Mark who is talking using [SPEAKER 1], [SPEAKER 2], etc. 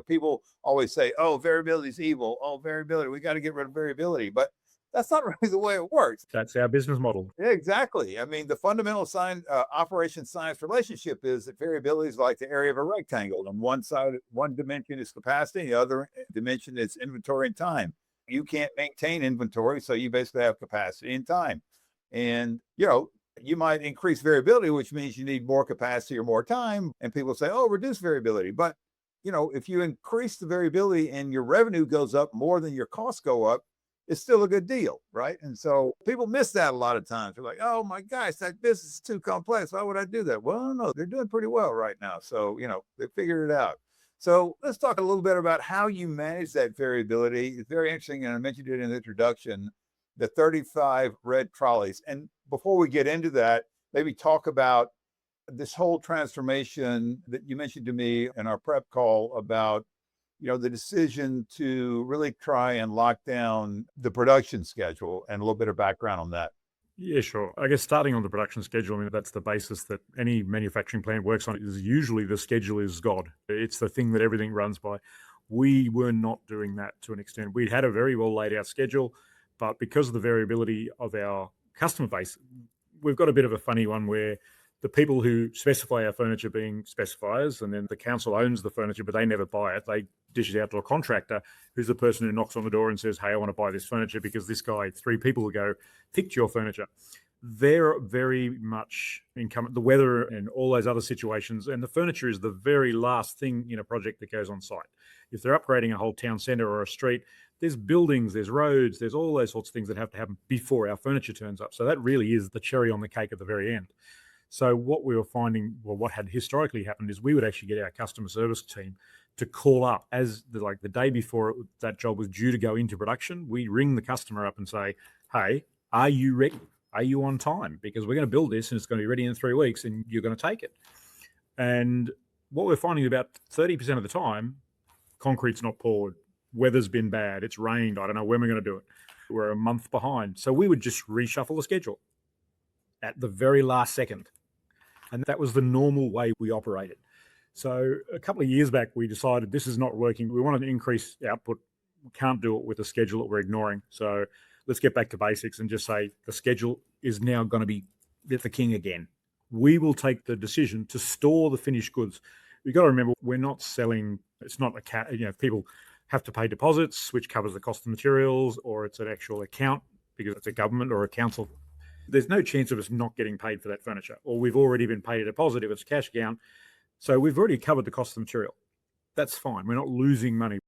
[SPEAKER 1] People always say, oh, variability is evil. Oh, variability, we got to get rid of variability. But that's not really the way it works.
[SPEAKER 2] That's our business model.
[SPEAKER 1] Yeah, exactly. I mean, the fundamental operation science relationship is that variability is like the area of a rectangle. On one side, one dimension is capacity, the other dimension is inventory and time. You can't maintain inventory, so you basically have capacity and time. And, you might increase variability, which means you need more capacity or more time. And people say, oh, reduce variability. But, if you increase the variability and your revenue goes up more than your costs go up, it's still a good deal, right? And so people miss that a lot of times. They're like, oh my gosh, that business is too complex. Why would I do that? Well, no, they're doing pretty well right now. So, they figured it out. So let's talk a little bit about how you manage that variability. It's very interesting, and I mentioned it in the introduction, the 35 red trolleys. And before we get into that, maybe talk about this whole transformation that you mentioned to me in our prep call about the decision to really try and lock down the production schedule and a little bit of background on that.
[SPEAKER 2] Yeah, sure. I guess starting on the production schedule, I mean, that's the basis that any manufacturing plant works on. Is usually the schedule is God. It's the thing that everything runs by. We were not doing that to an extent. We'd had a very well laid out schedule, but because of the variability of our customer base, we've got a bit of a funny one where the people who specify our furniture being specifiers, and then the council owns the furniture, but they never buy it. They dish it out to a contractor who's the person who knocks on the door and says, hey, I want to buy this furniture because this guy 3 people ago picked your furniture. They're very much incumbent, the weather and all those other situations. And the furniture is the very last thing in a project that goes on site. If they're upgrading a whole town center or a street, there's buildings, there's roads, there's all those sorts of things that have to happen before our furniture turns up. So that really is the cherry on the cake at the very end. So what we were finding, well, what had historically happened is we would actually get our customer service team to call up as the day before that job was due to go into production. We ring the customer up and say, hey, are you ready? Are you on time? Because we're going to build this and it's going to be ready in 3 weeks and you're going to take it. And what we're finding about 30% of the time, concrete's not poured, weather's been bad, it's rained, I don't know when we're going to do it. We're a month behind. So we would just reshuffle the schedule at the very last second. And that was the normal way we operated. So a couple of years back, we decided this is not working. We wanted to increase output. We can't do it with a schedule that we're ignoring. So let's get back to basics and just say the schedule is now going to be the king again. We will take the decision to store the finished goods. We've got to remember, we're not selling, it's not people have to pay deposits, which covers the cost of materials, or it's an actual account because it's a government or a council. There's no chance of us not getting paid for that furniture, or we've already been paid a deposit if it's a cash account. So we've already covered the cost of the material. That's fine. We're not losing money.